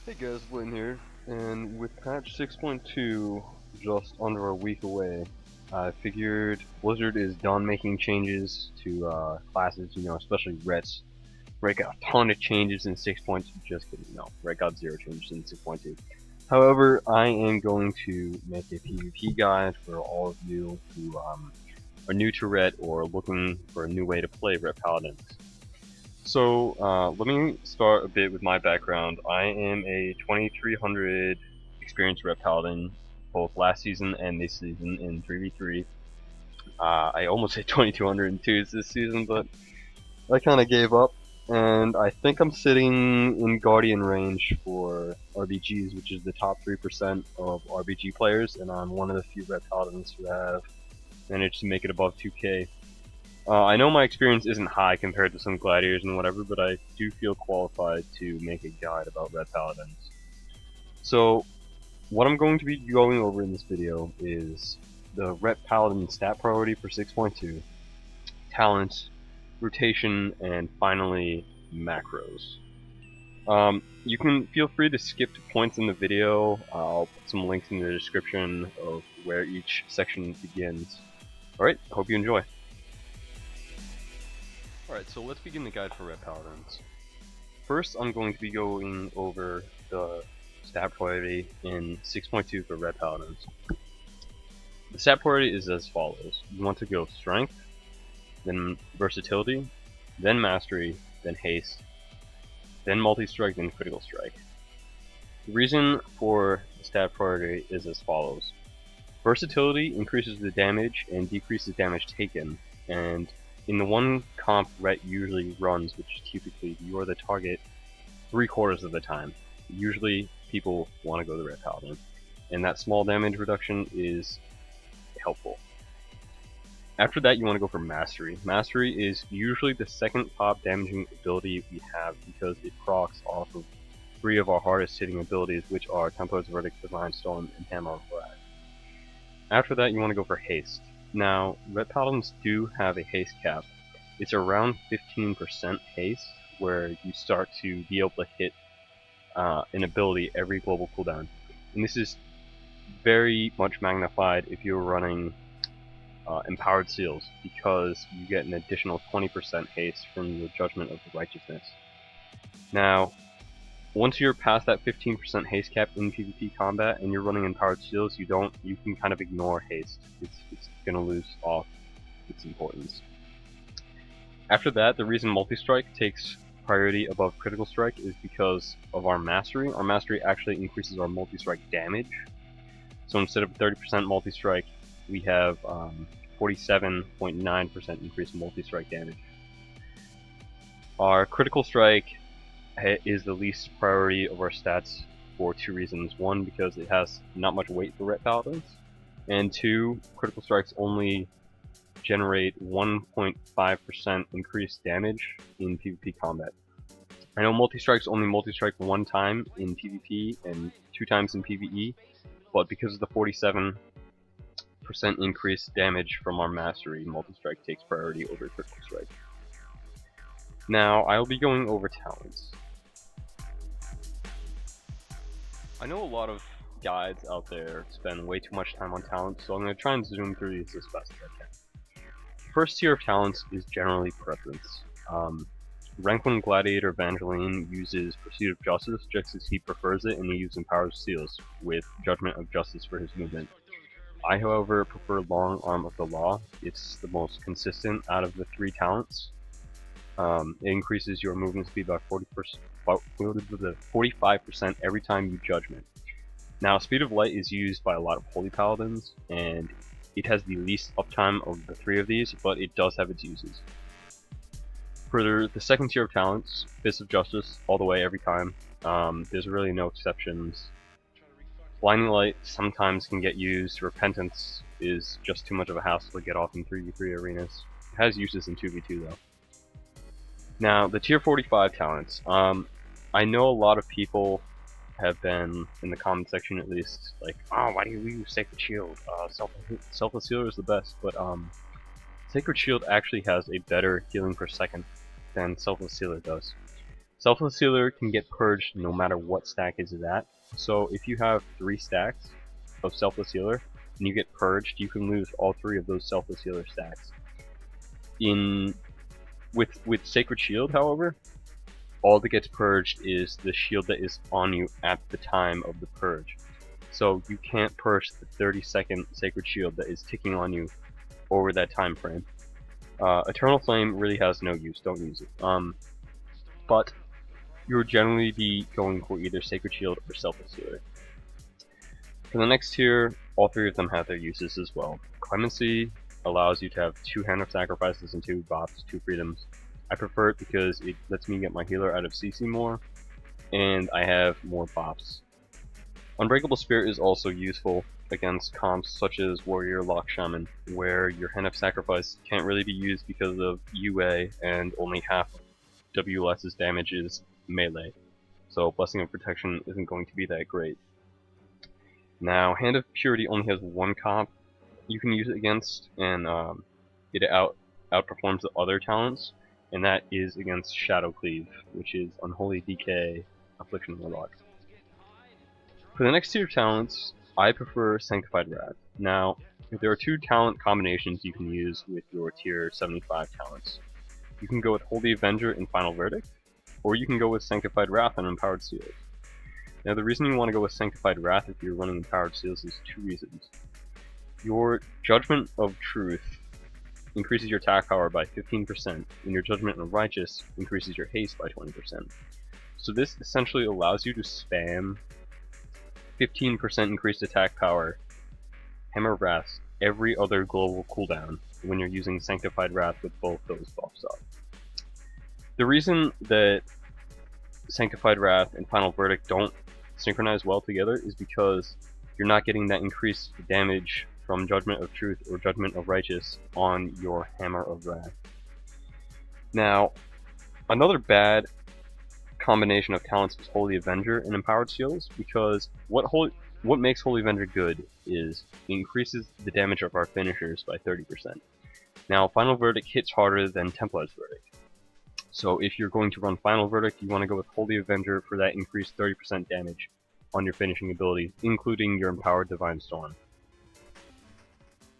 Hey guys, Blaine here, and with patch 6.2 just under a week away, I figured Blizzard is done making changes to classes, especially Rets. Ret got a ton of changes in 6.2, just kidding, no, Ret got 0 changes in 6.2. However, I am going to make a PvP guide for all of you who are new to Ret or looking for a new way to play Ret Paladins. So, let me start a bit with my background. I am a 2300 experienced Ret Paladin, both last season and this season in 3v3. I almost hit 2202s this season, but I kind of gave up. And I think I'm sitting in Guardian range for RBGs, which is the top 3% of RBG players, and I'm one of the few Ret Paladins who have managed to make it above 2k. I know my experience isn't high compared to some gladiators and whatever, but I do feel qualified to make a guide about Ret Paladins. So, what I'm going to be going over in this video is the Ret Paladin stat priority for 6.2, talents, rotation, and finally macros. You can feel free to skip to points in the video. I'll put some links in the description of where each section begins. Alright, hope you enjoy. Alright, so let's begin the guide for Ret Paladins. First, I'm going to be going over the stat priority in 6.2 for Ret Paladins. The stat priority is as follows. You want to go Strength, then Versatility, then Mastery, then Haste, then Multi-Strike, then Critical Strike. The reason for the stat priority is as follows. Versatility increases the damage and decreases damage taken, and in the one comp Ret usually runs, which is typically you are the target 3/4 of the time. Usually people want to go the Ret Paladin, and that small damage reduction is helpful. After that, you want to go for Mastery. Mastery is usually the second top damaging ability we have because it procs off of 3 of our hardest hitting abilities, which are Tempo's Verdict, Divine Storm, and Hammer of Wrath. After that, you want to go for Haste. Now, Ret Paladins do have a haste cap. It's around 15% haste, where you start to be able to hit an ability every global cooldown. And this is very much magnified if you're running Empowered Seals, because you get an additional 20% haste from the Judgment of the Righteousness. Now, once you're past that 15% haste cap in PvP combat and you're running Empowered Seals, you can kind of ignore haste. It's gonna lose off its importance. After that, the reason Multi-Strike takes priority above Critical Strike is because of our Mastery. Our Mastery actually increases our Multi-Strike damage. So instead of 30% Multi-Strike, we have 47.9% increased Multi-Strike damage. Our Critical Strike is the least priority of our stats for 2 reasons. 1, because it has not much weight for Ret Paladins, and 2, Critical Strikes only generate 1.5% increased damage in PvP combat. I know Multi-Strikes only multi-strike 1 time in PvP and 2 times in PvE, but because of the 47% increased damage from our Mastery, Multi-Strike takes priority over Critical Strike. Now, I'll be going over talents. I know a lot of guides out there spend way too much time on talents, so I'm going to try and zoom through these as best as I can. First tier of talents is generally preference. Rank 1 Gladiator Evangeline uses Pursuit of Justice just as he prefers it, and he uses Empowered Seals with Judgment of Justice for his movement. I, however, prefer Long Arm of the Law. It's the most consistent out of the 3 talents. It increases your movement speed by 45% every time you Judgment. Now, Speed of Light is used by a lot of Holy Paladins, and it has the least uptime of the 3 of these, but it does have its uses. For the second tier of talents, Fist of Justice, all the way every time. There's really no exceptions. Blinding Light sometimes can get used. Repentance is just too much of a hassle to get off in 3v3 arenas. It has uses in 2v2 though. Now, the tier 45 talents. I know a lot of people have been, in the comment section at least, like, oh, why do you use Sacred Shield? Selfless Healer is the best, but Sacred Shield actually has a better healing per second than Selfless Healer does. Selfless Healer can get purged no matter what stack is it at. So if you have 3 stacks of Selfless Healer and you get purged, you can lose all 3 of those Selfless Healer stacks. With Sacred Shield, however, all that gets purged is the shield that is on you at the time of the purge. So you can't purge the 30-second Sacred Shield that is ticking on you over that time frame. Eternal Flame really has no use, don't use it. But you would generally be going for either Sacred Shield or Selfless Healer. For the next tier, all 3 of them have their uses as well. Clemency allows you to have 2 Hand of Sacrifices and 2 buffs, 2 freedoms. I prefer it because it lets me get my healer out of CC more, and I have more buffs. Unbreakable Spirit is also useful against comps such as Warrior, Lock, Shaman, where your Hand of Sacrifice can't really be used because of UA and only half of WLS's damage is melee. So Blessing of Protection isn't going to be that great. Now, Hand of Purity only has 1 comp you can use it against, and it outperforms the other talents, and that is against Shadow Cleave, which is Unholy DK, Affliction Warlock. For the next tier of talents, I prefer Sanctified Wrath. Now, there are 2 talent combinations you can use with your tier 75 talents. You can go with Holy Avenger and Final Verdict, or you can go with Sanctified Wrath and Empowered Seals. Now, the reason you want to go with Sanctified Wrath if you're running Empowered Seals is 2 reasons. Your Judgment of Truth increases your attack power by 15%, and your Judgment of Righteous increases your haste by 20%. So this essentially allows you to spam 15% increased attack power, Hammer Wrath, every other global cooldown when you're using Sanctified Wrath with both those buffs up. The reason that Sanctified Wrath and Final Verdict don't synchronize well together is because you're not getting that increased damage from Judgment of Truth or Judgment of Righteous on your Hammer of Wrath. Now, another bad combination of talents is Holy Avenger and Empowered Seals, because what makes Holy Avenger good is it increases the damage of our finishers by 30%. Now, Final Verdict hits harder than Templar's Verdict. So if you're going to run Final Verdict, you want to go with Holy Avenger for that increased 30% damage on your finishing ability, including your Empowered Divine Storm.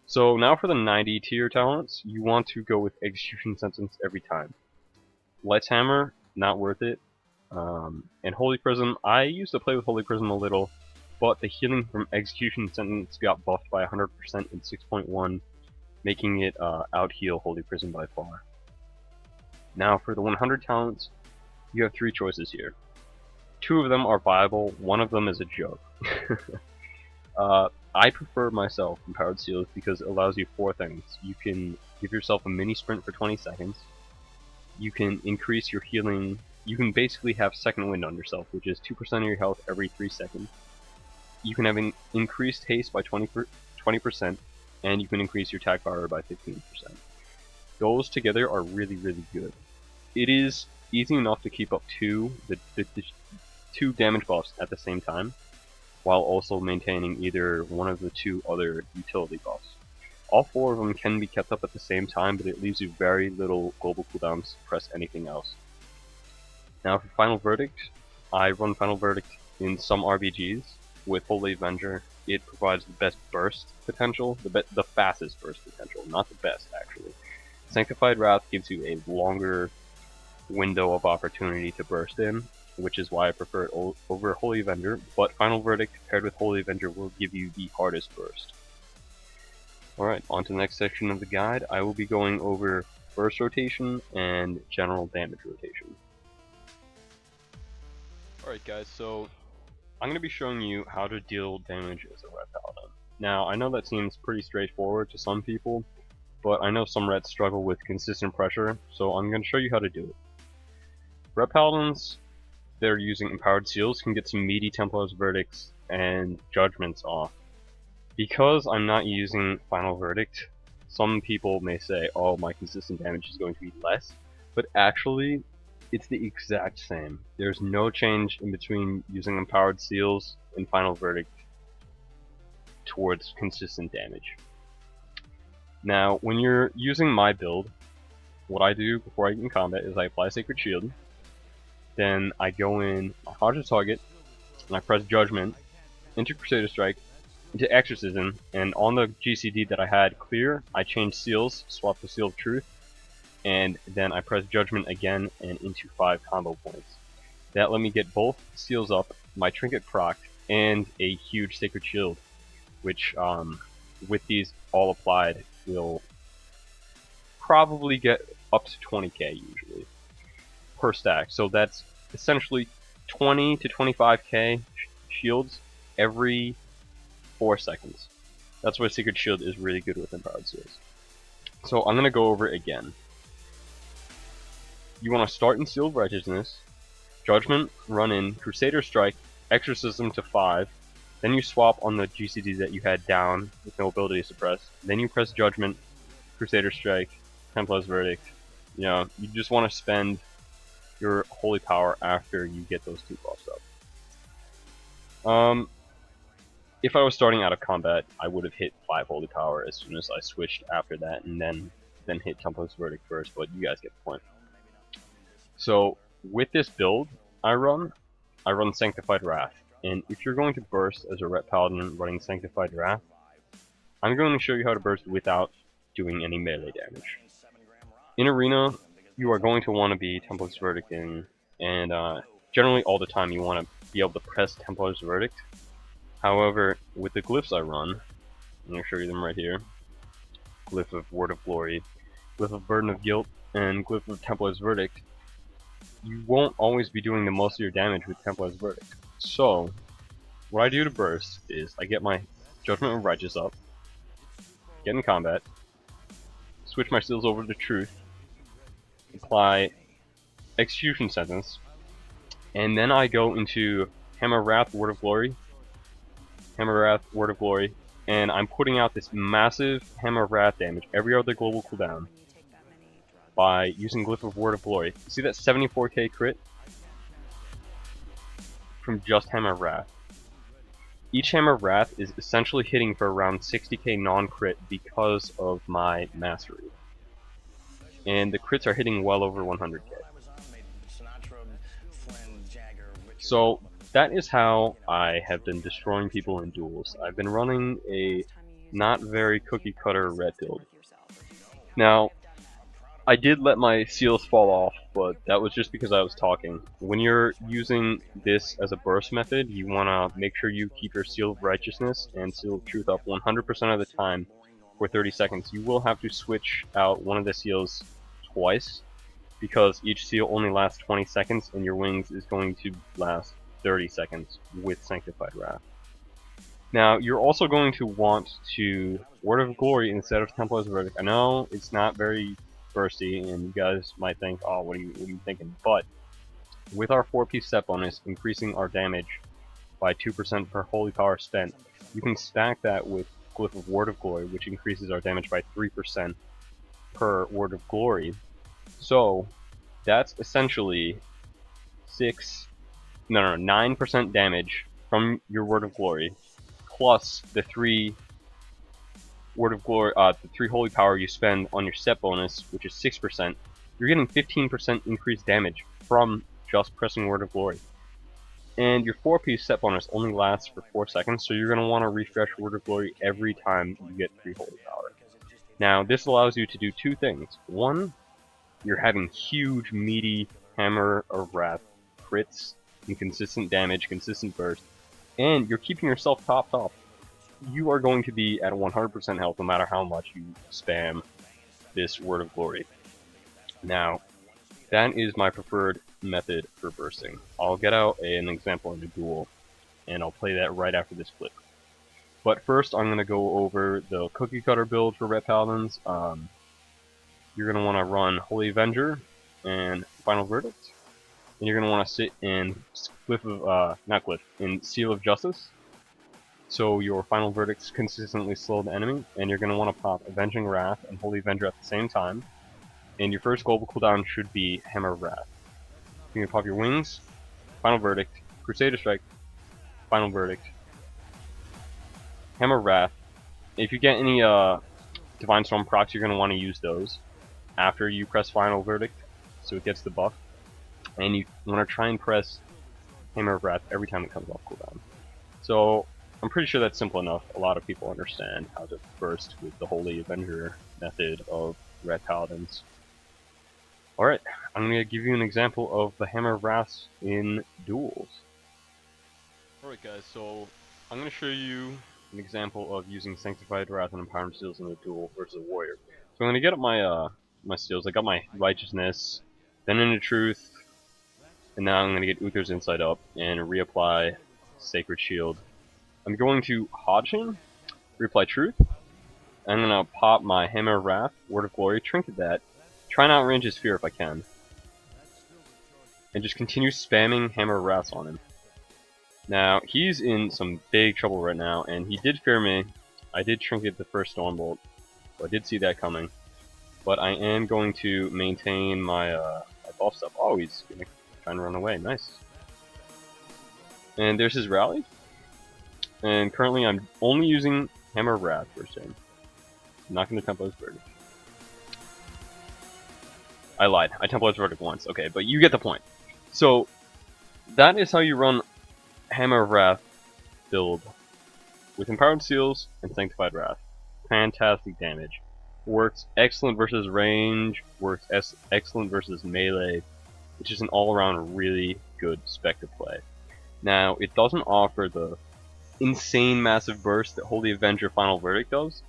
So now for the 90 tier talents, you want to go with Execution Sentence every time. Light's Hammer, not worth it. And Holy Prism, I used to play with Holy Prism a little, but the healing from Execution Sentence got buffed by 100% in 6.1, making it out-heal Holy Prism by far. Now for the 100 talents, you have 3 choices here. 2 of them are viable, 1 of them is a joke. I prefer myself Empowered Seals because it allows you 4 things. You can give yourself a mini sprint for 20 seconds, you can increase your healing. You can basically have Second Wind on yourself, which is 2% of your health every 3 seconds. You can have an increased haste by 20%, and you can increase your attack power by 15%. Those together are really, really good. It is easy enough to keep up the 2 damage buffs at the same time, while also maintaining either one of the 2 other utility buffs. All 4 of them can be kept up at the same time, but it leaves you very little global cooldowns to press anything else. Now for Final Verdict, I run Final Verdict in some RBGs with Holy Avenger. It provides the best burst potential, the fastest burst potential, not the best actually. Sanctified Wrath gives you a longer window of opportunity to burst in, which is why I prefer it over Holy Avenger, but Final Verdict paired with Holy Avenger will give you the hardest burst. Alright, on to the next section of the guide. I will be going over burst rotation and general damage rotation. Alright guys, so I'm going to be showing you how to deal damage as a Ret Paladin. Now, I know that seems pretty straightforward to some people, but I know some Rets struggle with consistent pressure, so I'm going to show you how to do it. Ret Paladins that are using Empowered Seals can get some meaty Templar's Verdicts and Judgments off. Because I'm not using Final Verdict, some people may say, oh, my consistent damage is going to be less, but actually, it's the exact same. There's no change in between using Empowered Seals and Final Verdict towards consistent damage. Now, when you're using my build, what I do before I get in combat is I apply Sacred Shield, Then I go in, I hodge a target, and I press Judgment, into Crusader Strike, into Exorcism, and on the GCD that I had clear, I changed seals, swapped the Seal of Truth, and then I press Judgment again and into 5 combo points. That let me get both seals up, my trinket proc, and a huge Sacred Shield, which with these all applied will probably get up to 20k usually per stack. So that's essentially 20 to 25k shields every 4 seconds. That's why Sacred Shield is really good with Empowered Seals. So I'm going to go over it again. You want to start in Seal of Righteousness, Judgment, run in, Crusader Strike, Exorcism to 5, then you swap on the GCD that you had down with no ability suppress, then you press Judgment, Crusader Strike, Templar's Verdict. You know, you just want to spend your holy power after you get those 2 buffs up. If I was starting out of combat, I would have hit 5 holy power as soon as I switched after that, and then hit Templar's Verdict first, but you guys get the point. So with this build I run Sanctified Wrath, and if you're going to burst as a Ret Paladin running Sanctified Wrath, I'm going to show you how to burst without doing any melee damage. In Arena, you are going to want to be Templar's Verdict in, and generally all the time you want to be able to press Templar's Verdict. However, with the Glyphs I run, I'm going to show you them right here. Glyph of Word of Glory, Glyph of Burden of Guilt, and Glyph of Templar's Verdict. You won't always be doing the most of your damage with Templar's Verdict. So, what I do to burst is I get my Judgment of Righteous up, get in combat, switch my seals over to Truth, apply Execution Sentence, and then I go into Hammer Wrath, Word of Glory, Hammer Wrath, Word of Glory, and I'm putting out this massive Hammer Wrath damage every other global cooldown by using Glyph of Word of Glory. See that 74k crit? From just Hammer Wrath. Each Hammer Wrath is essentially hitting for around 60k non-crit because of my mastery. And the crits are hitting well over 100k. So that is how I have been destroying people in duels. I've been running a not very cookie cutter red build. Now, I did let my seals fall off, but that was just because I was talking. When you're using this as a burst method, you want to make sure you keep your Seal of Righteousness and Seal of Truth up 100% of the time for 30 seconds. You will have to switch out one of the seals twice, because each seal only lasts 20 seconds, and your wings is going to last 30 seconds with Sanctified Wrath. Now, you're also going to want to Word of Glory instead of Templar's Verdict. I know it's not very bursty, and you guys might think, oh, what are you thinking? But with our 4-piece set bonus, increasing our damage by 2% per holy power spent, you can stack that with Glyph of Word of Glory, which increases our damage by 3% per Word of Glory. So that's essentially 9% damage from your Word of Glory, plus the 3 Word of Glory, the 3 holy power you spend on your set bonus, which is 6%. You're getting 15% increased damage from just pressing Word of Glory. And your 4-piece set bonus only lasts for 4 seconds, so you're going to want to refresh Word of Glory every time you get 3 holy power. Now, this allows you to do 2 things. One, you're having huge, meaty Hammer of Wrath crits, and consistent damage, consistent burst, and you're keeping yourself topped off. You are going to be at 100% health no matter how much you spam this Word of Glory. Now, that is my preferred method for bursting. I'll get out an example in a duel, and I'll play that right after this clip. But first, I'm going to go over the cookie cutter build for Ret Paladins. You're going to want to run Holy Avenger and Final Verdict. And you're going to want to sit in in Seal of Justice. So your Final Verdicts consistently slow the enemy, and you're going to want to pop Avenging Wrath and Holy Avenger at the same time. And your first global cooldown should be Hammer of Wrath. You're going to pop your wings, Final Verdict, Crusader Strike, Final Verdict, Hammer of Wrath. If you get any Divine Storm procs, you're going to want to use those after you press Final Verdict, so it gets the buff. and you want to try and press Hammer of Wrath every time it comes off cooldown. So I'm pretty sure that's simple enough. A lot of people understand how to burst with the Holy Avenger method of Red Paladins. Alright, I'm going to give you an example of the Hammer of Wrath in duels. Alright guys, so I'm going to show you an example of using Sanctified Wrath and Empowered Seals in a duel versus a warrior. So I'm going to get up my my seals. I got my Righteousness, then into Truth, and now I'm going to get Uther's Insight up and reapply Sacred Shield. I'm going to Hodgin, reapply Truth. I'm going to pop my Hammer of Wrath, Word of Glory, trinket that, try and outrange his Fear if I can, and just continue spamming Hammer of Wrath on him. Now, he's in some big trouble right now, and he did fear me. I did trinket the first Stormbolt, so I did see that coming. But I am going to maintain my, my buff stuff. Oh, he's trying to run away. Nice. And there's his rally. And currently I'm only using Hammer of Wrath first turn. I'm not going to Templar's Verdict. I lied. I Templar's Verdict once. Okay, but you get the point. So, that is how you run Hammer of Wrath build with Empowered Seals and Sanctified Wrath. Fantastic damage. Works excellent versus range, works excellent versus melee. It's just an all-around really good spec to play. Now, it doesn't offer the insane massive burst that Holy Avenger Final Verdict does,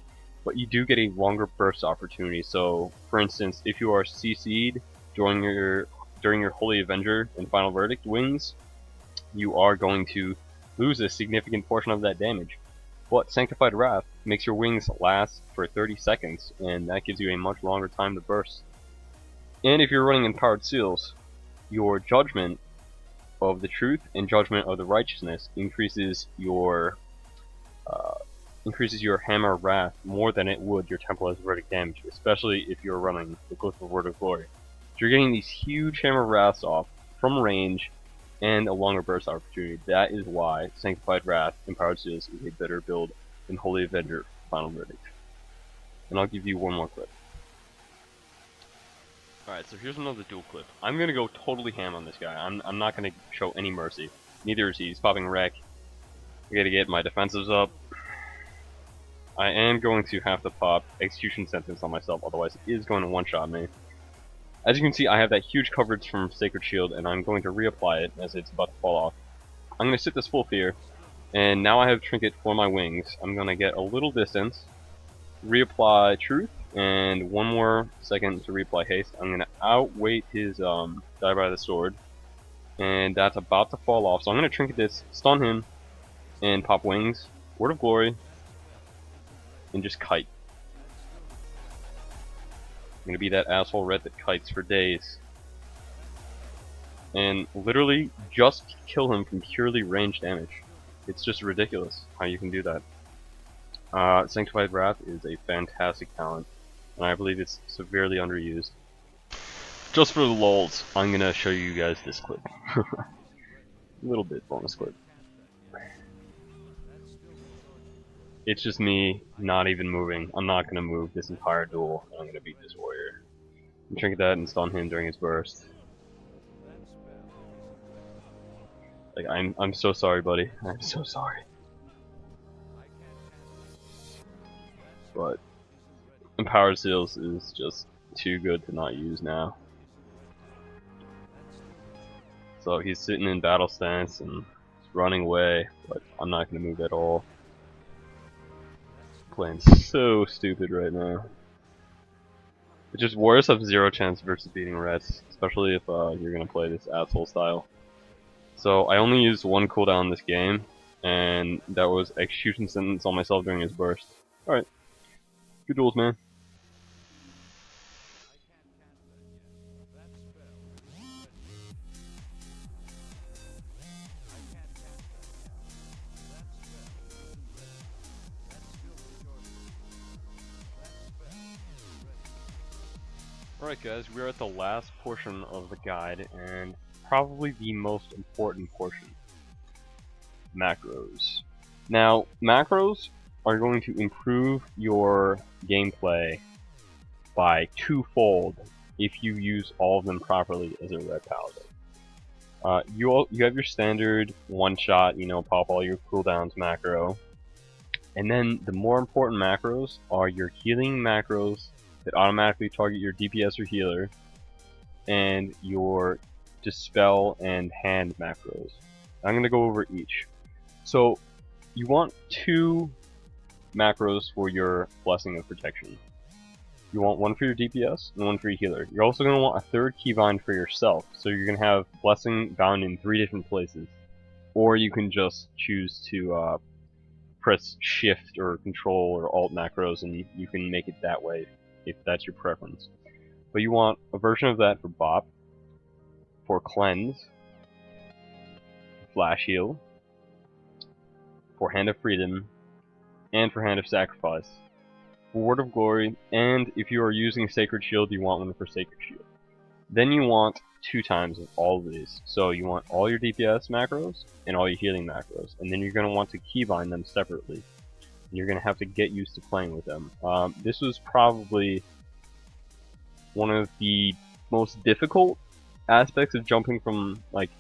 but you do get a longer burst opportunity. So, for instance, if you are CC'd during your Holy Avenger and Final Verdict wings, you are going to lose a significant portion of that damage. But Sanctified Wrath makes your wings last for 30 seconds, and that gives you a much longer time to burst. And if you're running Empowered Seals, your Judgment of the Truth and Judgment of the Righteousness increases your Hammer of Wrath more than it would your Templar's Verdict damage, especially if you're running the Glyph of Word of Glory. So you're getting these huge Hammer of Wraths off from range and a longer burst opportunity. That is why Sanctified Wrath Empowered Seals is a better build than Holy Avenger Final Verdict. And I'll give you one more clip. Alright, so here's another duel clip. I'm gonna go totally ham on this guy. I'm not gonna show any mercy. Neither is he. He's popping wreck. I gotta get my defensives up. I am going to have to pop Execution Sentence on myself, otherwise it is going to one-shot me. As you can see, I have that huge coverage from Sacred Shield, and I'm going to reapply it as it's about to fall off. I'm going to sit this full fear, and now I have Trinket for my wings. I'm going to get a little distance, reapply Truth, and one more second to reapply Haste. I'm going to outweight his Die by the Sword, and that's about to fall off. So I'm going to Trinket this, stun him, and pop wings, Word of Glory, and just kite. I'm gonna be that asshole red that kites for days. And literally just kill him from purely range damage. It's just ridiculous how you can do that. Sanctified Wrath is a fantastic talent, and I believe it's severely underused. Just for the lulz, I'm gonna show you guys this clip. A little bit bonus clip. It's just me not even moving. I'm not gonna move this entire duel. I'm gonna beat this warrior. And trinket that and stun him during his burst. Like I'm so sorry, buddy. I'm so sorry. But Empowered Seals is just too good to not use now. So he's sitting in battle stance and running away, but I'm not gonna move at all. Playing so stupid right now. It's just warriors have zero chance versus beating reds, especially if you're gonna play this asshole style. So I only used one cooldown this game, and that was Execution Sentence on myself during his burst. Alright. Good duels, man. Alright guys, we're at the last portion of the guide, and probably the most important portion. Macros. Now, macros are going to improve your gameplay by twofold if you use all of them properly as a red paladin. You have your standard one shot, pop all your cooldowns macro, and then the more important macros are your healing macros that automatically target your DPS or healer, and your dispel and hand macros. I'm gonna go over each. So you want 2 macros for your Blessing of Protection. You want one for your DPS and one for your healer. You're also going to want a 3rd keybind for yourself, so you're going to have Blessing bound in 3 different places. Or you can just choose to press Shift or Control or Alt macros, and you can make it that way if that's your preference. But you want a version of that for Bop, for Cleanse, Flash Heal, for Hand of Freedom, and for Hand of Sacrifice. For Word of Glory, and if you are using Sacred Shield, you want one for Sacred Shield. Then you want 2 times of all of these. So you want all your DPS macros and all your healing macros, and then you're going to want to keybind them separately. You're going to have to get used to playing with them. This was probably one of the most difficult aspects of jumping from like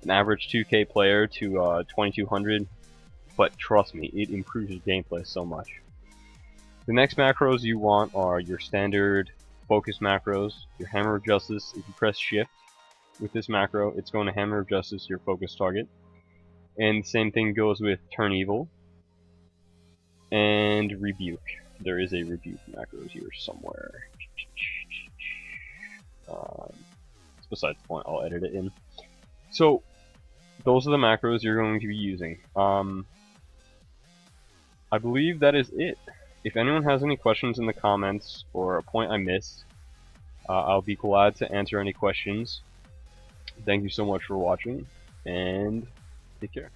an average 2K player to 2200, but trust me, it improves your gameplay so much. The next macros you want are your standard focus macros, your Hammer of Justice. If you press Shift with this macro, it's going to Hammer of Justice your focus target. And the same thing goes with Turn Evil and Rebuke. There is a Rebuke macro here somewhere. It's besides the point, I'll edit it in. So, those are the macros you're going to be using. I believe that is it. If anyone has any questions in the comments or a point I missed, I'll be glad to answer any questions. Thank you so much for watching, and take care.